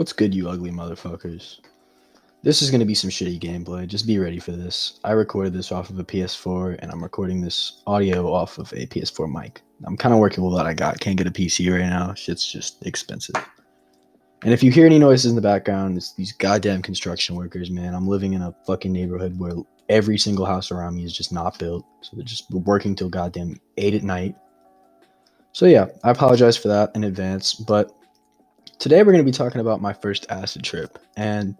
What's good, you ugly motherfuckers? This is gonna be some shitty gameplay. Just be ready for this. I recorded this off of a PS4, and I'm recording this audio off of a PS4 mic. I'm kind of working with what I got. Can't get a PC right now. Shit's just expensive. And if you hear any noises in the background, it's these goddamn construction workers, man. I'm living in a fucking neighborhood where every single house around me is just not built. So they're just working till goddamn 8 at night. So yeah, I apologize for that in advance. But today we're gonna be talking about my first acid trip. And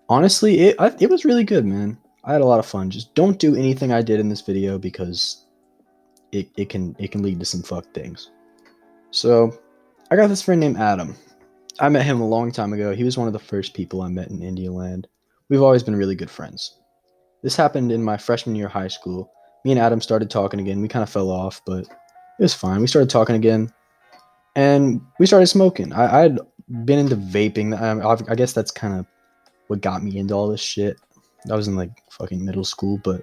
honestly, it was really good, man. I had a lot of fun. Just don't do anything I did in this video because it can lead to some fucked things. So I got this friend named Adam. I met him a long time ago. He was one of the first people I met in India Land. We've always been really good friends. This happened in my freshman year of high school. Me and Adam started talking again. We kind of fell off, but it was fine. We started talking again, and we started smoking. I had been into vaping. I guess that's kind of what got me into all this shit. I was in like fucking middle school, but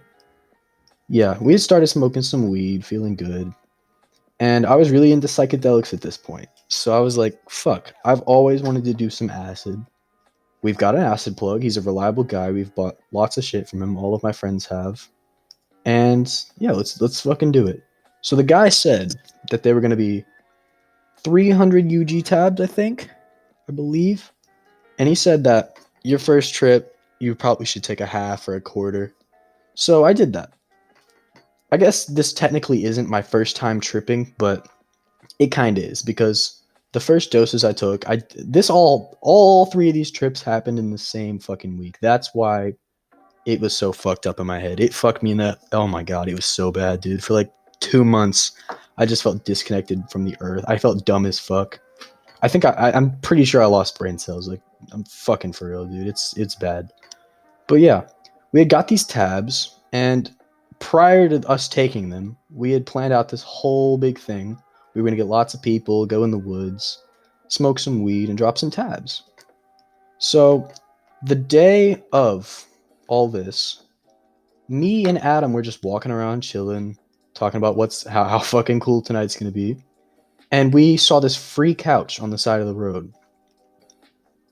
yeah, we had started smoking some weed, feeling good. And I was really into psychedelics at this point. So I was like, fuck, I've always wanted to do some acid. We've got an acid plug. He's a reliable guy. We've bought lots of shit from him. All of my friends have. And yeah, let's fucking do it. So the guy said that they were going to be 300 UG tabs, I believe. And he said that your first trip, you probably should take a half or a quarter. So I did that. I guess this technically isn't my first time tripping, but it kind of is because the first doses I took, all three of these trips happened in the same fucking week. That's why it was so fucked up in my head. It fucked me in the oh my god, it was so bad, dude. For like 2 months, I just felt disconnected from the earth. I felt dumb as fuck. I'm pretty sure I lost brain cells. Like I'm fucking for real, dude. It's bad. But yeah, we had got these tabs, and prior to us taking them, we had planned out this whole big thing. We were gonna get lots of people, go in the woods, smoke some weed, and drop some tabs. So the day of all this, me and Adam were just walking around chilling, talking about how fucking cool tonight's gonna be. And we saw this free couch on the side of the road.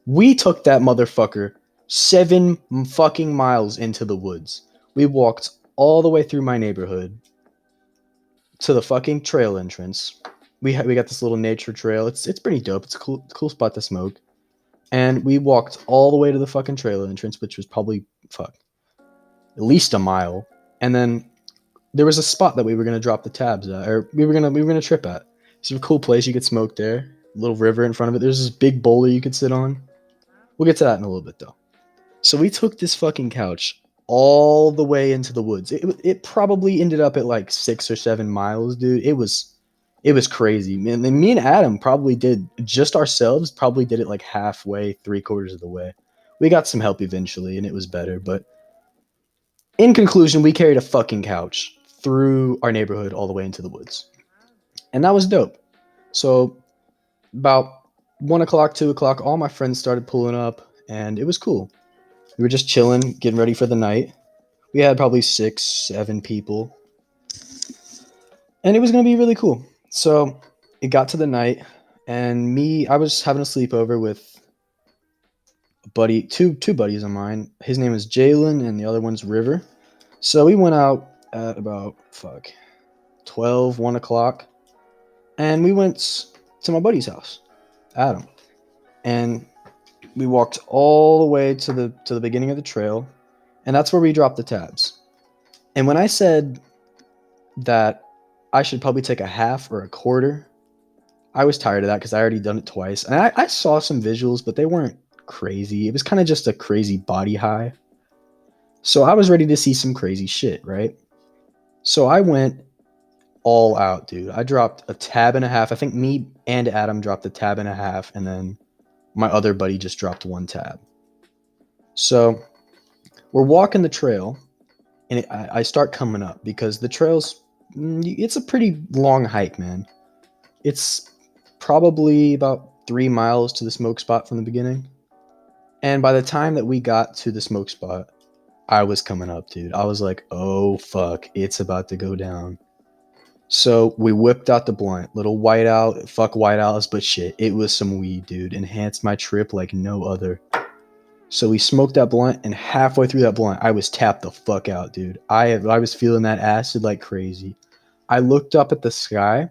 We took that motherfucker 7 fucking miles into the woods. We walked all the way through my neighborhood to the fucking trail entrance. We got this little nature trail. It's pretty dope. It's a cool spot to smoke. And we walked all the way to the fucking trail entrance, which was probably at least a mile. And then there was a spot that we were gonna drop the tabs at, or we were gonna trip at. It's a cool place. You could smoke there. A little river in front of it. There's this big boulder you could sit on. We'll get to that in a little bit though. So we took this fucking couch all the way into the woods. It probably ended up at like 6 or 7 miles, dude. It was crazy. Man, me and Adam probably did just ourselves. Probably did it like halfway, 3/4 of the way. We got some help eventually, and it was better. But in conclusion, we carried a fucking couch through our neighborhood all the way into the woods, and that was dope. So about 1 o'clock, 2 o'clock, all my friends started pulling up, and it was cool. We were just chilling, getting ready for the night. We had probably 6, 7 people, and it was gonna be really cool. So it got to the night, and I was having a sleepover with a buddy, two buddies of mine. His name is Jalen, and the other one's River. So we went out at about 12, 1 o'clock, and we went to my buddy's house, Adam, and we walked all the way to the beginning of the trail, and that's where we dropped the tabs. And when I said that I should probably take a half or a quarter, I was tired of that because I already done it twice. And I saw some visuals, but they weren't crazy. It was kind of just a crazy body high. So I was ready to see some crazy shit, right? So I went all out, dude. I dropped a tab and a half. I think me and Adam dropped a tab and a half, and then my other buddy just dropped one tab. So we're walking the trail, and I start coming up because the trail's it's a pretty long hike, man. It's probably about 3 miles to the smoke spot from the beginning. And by the time that we got to the smoke spot, I was coming up, dude. I was like, oh fuck, it's about to go down. So we whipped out the blunt, little white out, fuck white owls, but shit, it was some weed, dude. Enhanced my trip like no other. So we smoked that blunt, and halfway through that blunt, I was tapped the fuck out, dude. I was feeling that acid like crazy. I looked up at the sky,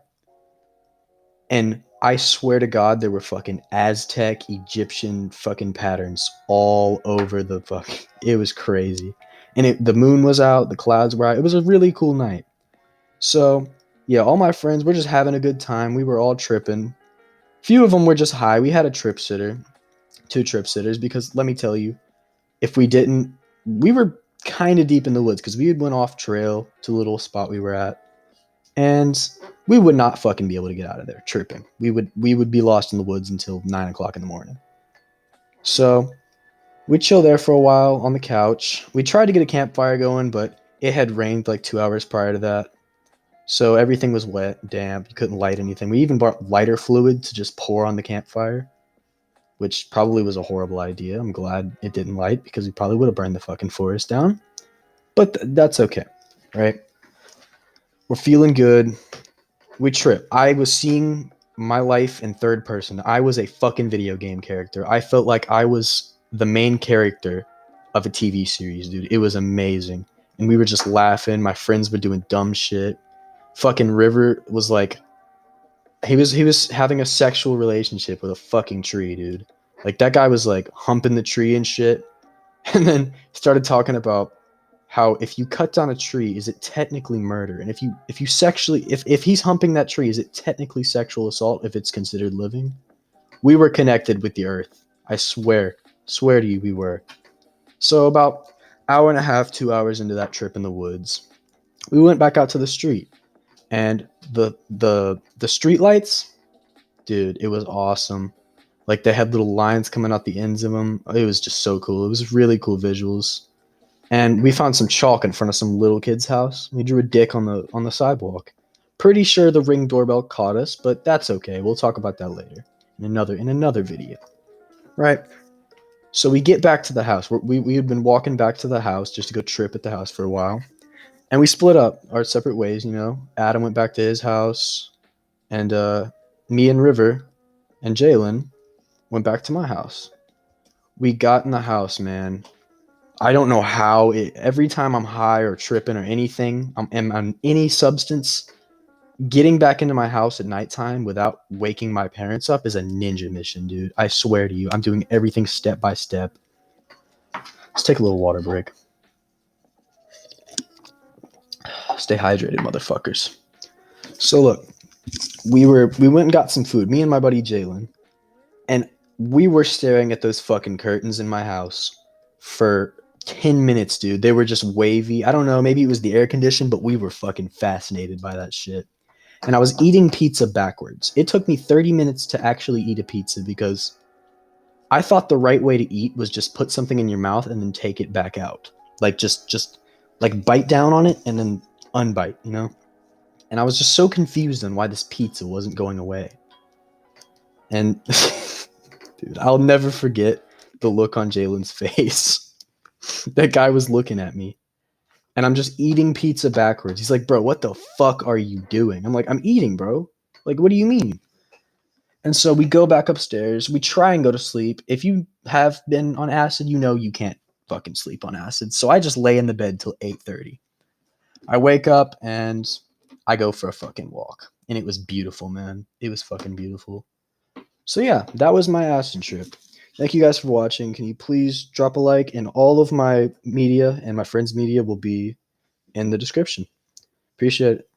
and I swear to God, there were fucking Aztec, Egyptian fucking patterns all over the fuck. It was crazy, and the moon was out, the clouds were out. It was a really cool night. So yeah, all my friends were just having a good time. We were all tripping. Few of them were just high. We had a trip sitter, two trip sitters, because let me tell you, if we didn't, we were kind of deep in the woods because we had went off trail to a little spot we were at, and we would not fucking be able to get out of there tripping. We would be lost in the woods until 9 o'clock in the morning. So we chill there for a while on the couch. We tried to get a campfire going, but it had rained like 2 hours prior to that. So everything was wet, damp. You couldn't light anything. We even bought lighter fluid to just pour on the campfire, which probably was a horrible idea. I'm glad it didn't light because we probably would have burned the fucking forest down. But that's okay, right? We're feeling good. We trip. I was seeing my life in third person. I was a fucking video game character. I felt like I was the main character of a TV series, dude. It was amazing. And we were just laughing. My friends were doing dumb shit. Fucking River was like, he was having a sexual relationship with a fucking tree, dude. Like that guy was like humping the tree and shit. And then started talking about how if you cut down a tree, is it technically murder? And if you sexually if he's humping that tree, is it technically sexual assault if it's considered living? We were connected with the earth. I swear to you, we were. So about hour and a half, 2 hours into that trip in the woods, we went back out to the street, and the street lights, dude, it was awesome. Like they had little lines coming out the ends of them. It was just so cool. It was really cool visuals. And we found some chalk in front of some little kid's house. We drew a dick on the sidewalk. Pretty sure the Ring doorbell caught us, but that's okay. We'll talk about that later in another video. Right. So we get back to the house. We had been walking back to the house just to go trip at the house for a while, and we split up our separate ways. You know, Adam went back to his house, and me and River and Jalen went back to my house. We got in the house, man. I don't know how every time I'm high or tripping or anything, I'm on any substance, getting back into my house at nighttime without waking my parents up is a ninja mission, dude. I swear to you, I'm doing everything step by step. Let's take a little water break. Stay hydrated, motherfuckers. So look, we went and got some food, me and my buddy Jalen, and we were staring at those fucking curtains in my house for 10 minutes, dude. They were just wavy. I don't know, maybe it was the air condition, but we were fucking fascinated by that shit. And I was eating pizza backwards. It took me 30 minutes to actually eat a pizza because I thought the right way to eat was just put something in your mouth and then take it back out. Like just like bite down on it and then unbite, you know? And I was just so confused on why this pizza wasn't going away. And dude, I'll never forget the look on Jalen's face. That guy was looking at me, and I'm just eating pizza backwards. He's like, bro, what the fuck are you doing? I'm like, I'm eating, bro. Like, what do you mean? And so we go back upstairs. We try and go to sleep. If you have been on acid, you know you can't fucking sleep on acid. So I just lay in the bed till 8:30. I wake up and I go for a fucking walk. And it was beautiful, man. It was fucking beautiful. So yeah, that was my acid trip. Thank you guys for watching. Can you please drop a like? And all of my media and my friends' media will be in the description. Appreciate it.